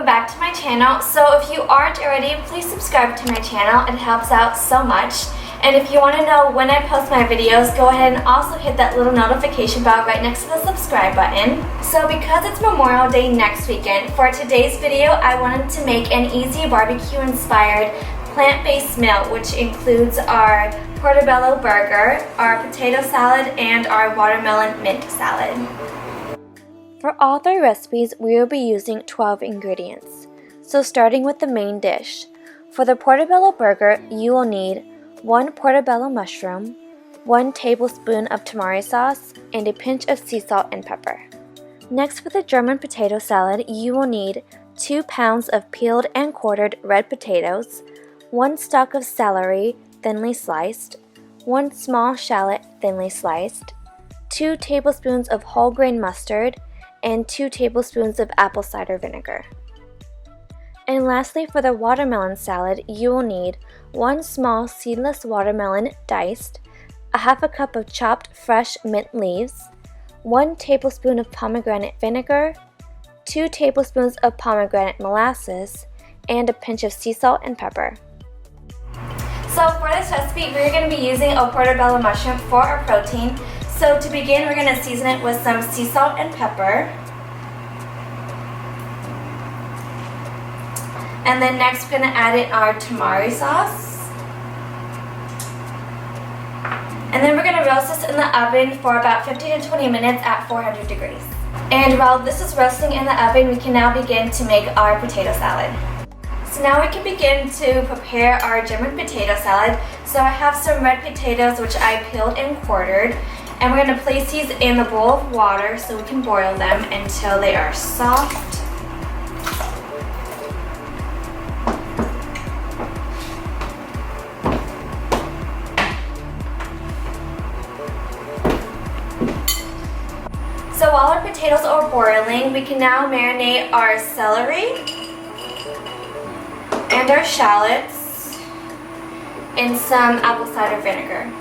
welcome back to my channel. So if you aren't already, please subscribe to my channel. It helps out so much. And if you want to know when I post my videos, go ahead and also hit that little notification bell right next to the subscribe button. So because it's Memorial Day next weekend, for today's video I wanted to make an easy barbecue inspired plant-based meal, which includes our Portobello Burger, our potato salad, and our watermelon mint salad. For all 3 recipes, we will be using 12 ingredients. So starting with the main dish. For the Portobello Burger, you will need 1 Portobello Mushroom, 1 tablespoon of Tamari Sauce, and a pinch of sea salt and pepper. Next, for the German potato salad, you will need 2 pounds of peeled and quartered red potatoes, 1 stalk of celery, thinly sliced, 1 small shallot, thinly sliced, 2 tablespoons of whole grain mustard, and 2 tablespoons of apple cider vinegar. And lastly, for the watermelon salad, you will need 1 small seedless watermelon diced, a half a cup of chopped fresh mint leaves, 1 tablespoon of pomegranate vinegar, 2 tablespoons of pomegranate molasses, and a pinch of sea salt and pepper. So for this recipe, we're going to be using a Portobello mushroom for our protein. So to begin, we're going to season it with some sea salt and pepper. And then next we're going to add in our Tamari sauce. And then we're going to roast this in the oven for about 15 to 20 minutes at 400 degrees. And while this is roasting in the oven, we can now begin to make our potato salad. So now we can begin to prepare our German potato salad. So I have some red potatoes which I peeled and quartered. And we're going to place these in the bowl of water so we can boil them until they are soft. So while our potatoes are boiling, we can now marinate our celery and our shallots in some apple cider vinegar.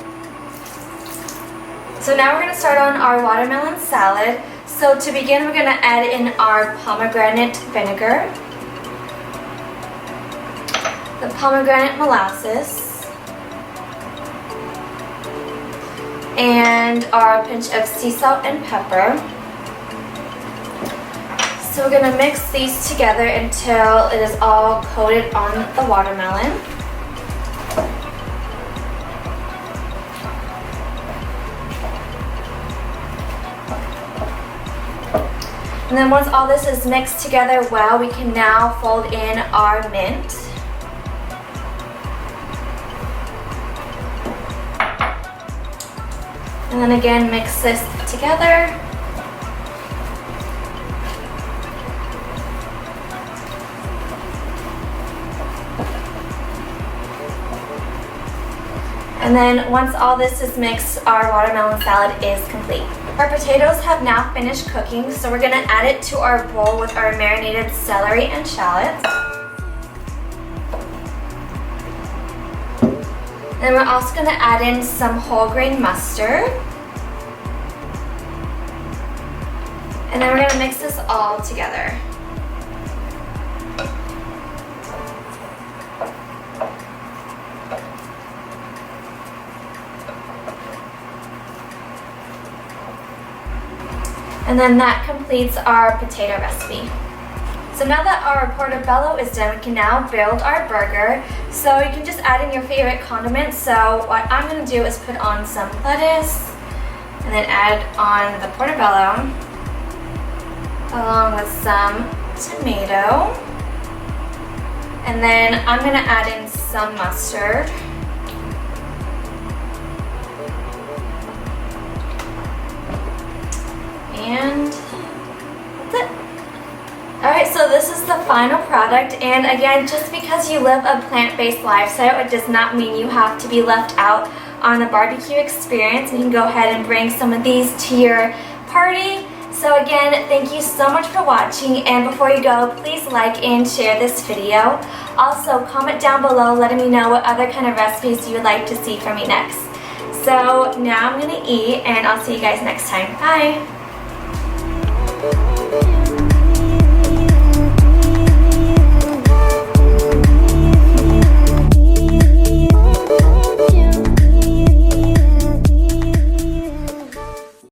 So now we're going to start on our watermelon salad. So to begin, we're going to add in our pomegranate vinegar, the pomegranate molasses, and our pinch of sea salt and pepper. So we're going to mix these together until it is all coated on the watermelon. And then once all this is mixed together well, we can now fold in our mint. And then again, mix this together. And then once all this is mixed, our watermelon salad is complete. Our potatoes have now finished cooking, so we're going to add it to our bowl with our marinated celery and shallots. Then we're also going to add in some whole grain mustard. And then we're going to mix this all together. And then that completes our potato recipe. So now that our portobello is done, we can now build our burger. So you can just add in your favorite condiments. So what I'm going to do is put on some lettuce and then add on the portobello along with some tomato. And then I'm going to add in some mustard. And that's it. Alright, so this is the final product, and again, just because you live a plant-based lifestyle, it does not mean you have to be left out on the barbecue experience. You can go ahead and bring some of these to your party. So again, thank you so much for watching, and before you go, please like and share this video. Also, comment down below letting me know what other kind of recipes you would like to see from me next. So now I'm going to eat, and I'll see you guys next time. Bye!